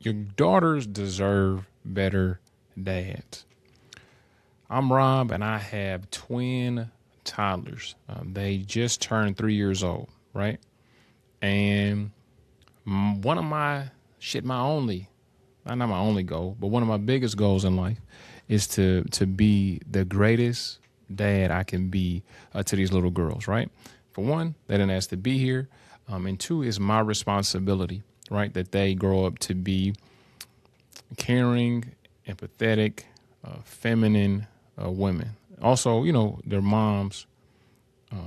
Your daughters deserve better dads. I'm Rob, and I have twin toddlers. They just turned 3 years old, right? And one of my my only, not my only goal, but one of my biggest goals in life is to be the greatest dad I can be to these little girls, right? For one, they didn't ask to be here, and two, is my responsibility, right? That they grow up to be caring, empathetic, feminine women. Also, their mom's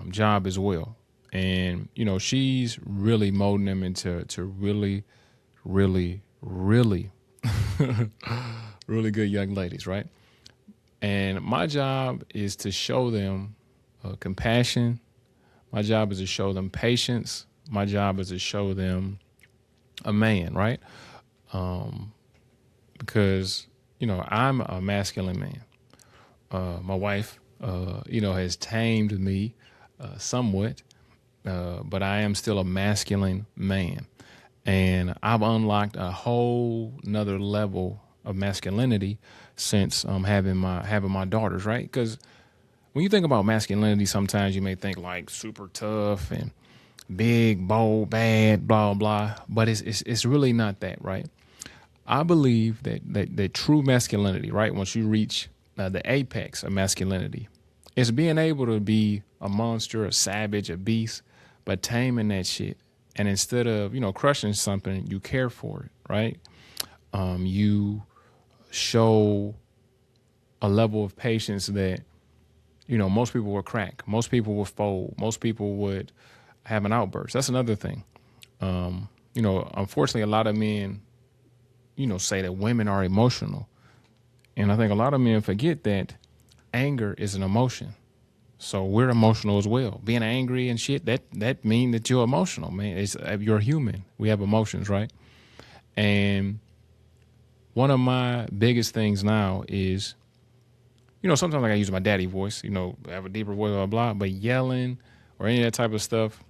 job as well. And, she's really molding them into really, really, really, really good young ladies, right? And my job is to show them compassion. My job is to show them patience. My job is to show them a man, right? Because, I'm a masculine man. My wife, has tamed me somewhat, but I am still a masculine man. And I've unlocked a whole nother level of masculinity since having my daughters, right? Because when you think about masculinity, sometimes you may think like super tough and big, bold, bad, blah blah. But it's really not that, right? I believe that true masculinity, right? Once you reach the apex of masculinity, is being able to be a monster, a savage, a beast, but taming that shit. And instead of crushing something, you care for it, right? You show a level of patience that most people would crack, most people would fold, most people would have an outburst. That's another thing. Unfortunately, a lot of men say that women are emotional. And I think a lot of men forget that anger is an emotion. So we're emotional as well. Being angry and shit, that means that you're emotional, man. You're human. We have emotions, right? And one of my biggest things now is, sometimes like I use my daddy voice, have a deeper voice, blah, blah, but yelling or any of that type of stuff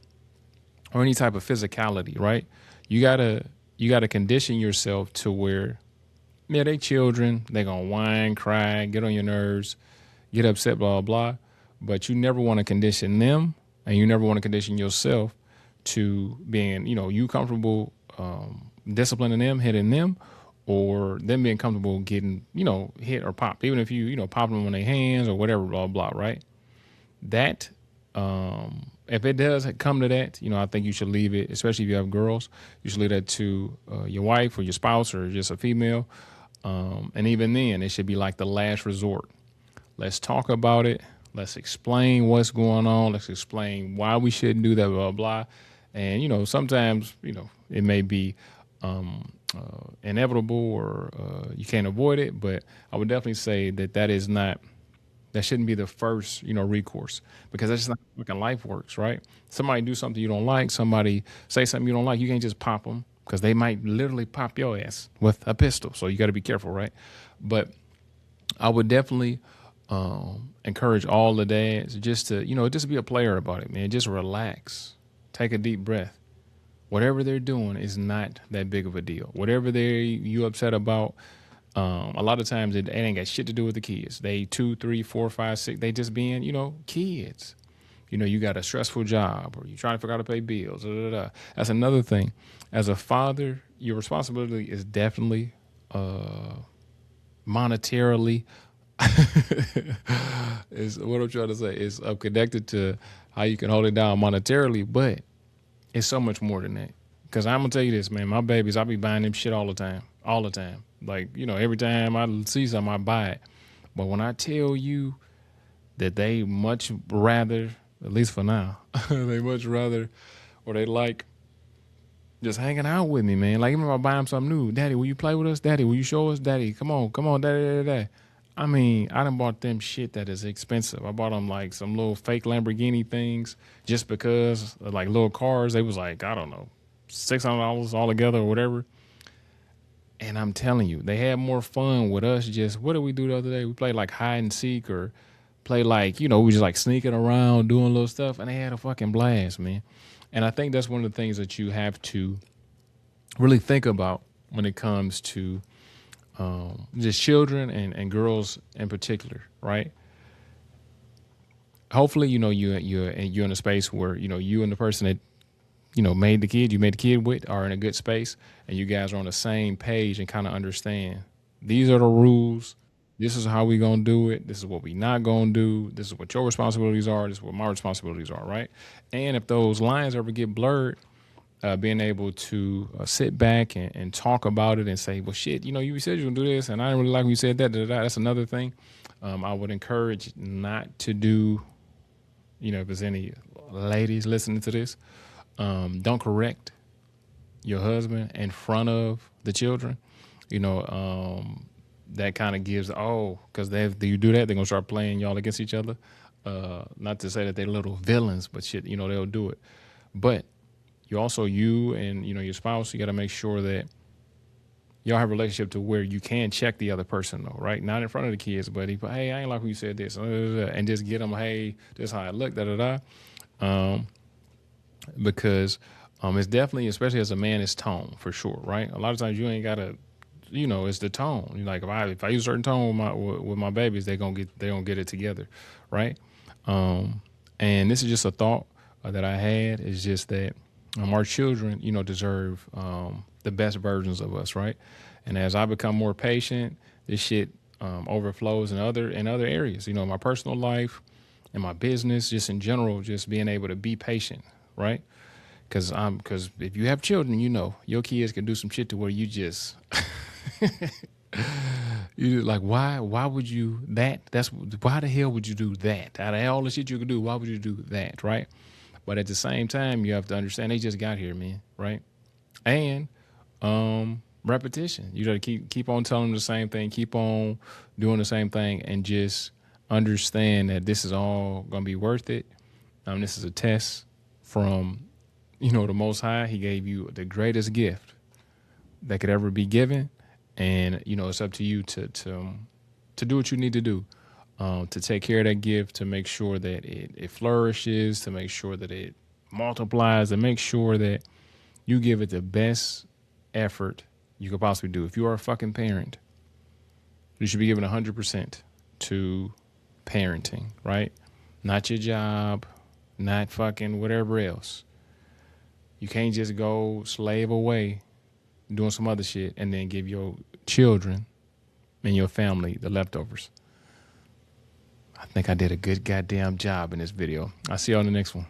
or any type of physicality, right? You gotta condition yourself to where, yeah, they children, they gonna whine, cry, get on your nerves, get upset, blah, blah, blah. But you never want to condition them, and you never want to condition yourself to being, you comfortable disciplining them, hitting them, or them being comfortable getting, hit or popped, even if you pop them on their hands or whatever, blah, blah, right? That, if it does come to that, I think you should leave it, especially if you have girls, you should leave that to your wife or your spouse or just a female. And even then, it should be like the last resort. Let's talk about it. Let's explain what's going on. Let's explain why we shouldn't do that, blah, blah. And, sometimes, it may be inevitable or you can't avoid it. But I would definitely say that shouldn't be the first, recourse, because that's just not how fucking life works, right? Somebody do something you don't like. Somebody say something you don't like. You can't just pop them because they might literally pop your ass with a pistol. So you got to be careful, right? But I would definitely encourage all the dads just to, just be a player about it, man. Just relax. Take a deep breath. Whatever they're doing is not that big of a deal. Whatever you upset about, a lot of times it ain't got shit to do with the kids. They 2, 3, 4, 5, 6. They just being, kids. You got a stressful job or you trying to figure out how to pay bills. Da, da, da. That's another thing. As a father, your responsibility is definitely monetarily is what I'm trying to say. It's connected to how you can hold it down monetarily, but it's so much more than that. Because I'm gonna tell you this, man. My babies, I be buying them shit all the time. Like every time I see something, I buy it. But when I tell you that they much rather, at least for now, they much rather, or they like just hanging out with me, man. Like even if I buy them something new, Daddy, will you play with us? Daddy, will you show us? Daddy, come on, Daddy. I mean, I done bought them shit that is expensive. I bought them like some little fake Lamborghini things just because, like little cars. They was like, I don't know, $600 altogether or whatever. And I'm telling you, they had more fun with us. Just what did we do the other day? We played like hide and seek or play like, we just like sneaking around doing little stuff. And they had a fucking blast, man. And I think that's one of the things that you have to really think about when it comes to just children and girls in particular, right? Hopefully, you're in a space where you and the person that you made the kid with are in a good space, and you guys are on the same page and kind of understand these are the rules. This is how we gonna do it. This is what we not gonna do. This is what your responsibilities are. This is what my responsibilities are, right? And if those lines ever get blurred, being able to sit back and talk about it and say, well, shit, you said you were gonna do this, and I didn't really like when you said that. Da, da, da. That's another thing. I would encourage not to do. If there's any ladies listening to this, don't correct your husband in front of the children. That kind of gives because you do that, they're gonna start playing y'all against each other. Not to say that they're little villains, but shit, they'll do it. But you and your spouse, you got to make sure that y'all have a relationship to where you can check the other person though, right? Not in front of the kids, but hey, I ain't like when you said this, and just get them, hey, this is how I look, da da da. Because it's definitely, especially as a man, it's tone for sure, right? A lot of times you ain't gotta, it's the tone. Like if I use a certain tone with my babies, they gonna get it together, right? And this is just a thought that I had. Is just that our children, deserve the best versions of us, right? And as I become more patient, this shit overflows in other areas. My personal life and my business, just in general, just being able to be patient, right? Because if you have children, your kids can do some shit to where you just you like why would you why the hell would you do that? Out of all the shit you could do, why would you do that, right? But at the same time, you have to understand they just got here, man, right? And repetition. You got to keep on telling them the same thing, keep on doing the same thing, and just understand that this is all gonna be worth it. This is a test from the Most High. He gave you the greatest gift that could ever be given, and it's up to you to do what you need to do, to take care of that gift, to make sure that it flourishes, to make sure that it multiplies, to make sure that you give it the best effort you could possibly do. If you are a fucking parent, you should be giving 100% to parenting, right? Not your job, not fucking whatever else. You can't just go slave away doing some other shit and then give your children and your family the leftovers. I think I did a good goddamn job in this video. I'll see you on the next one.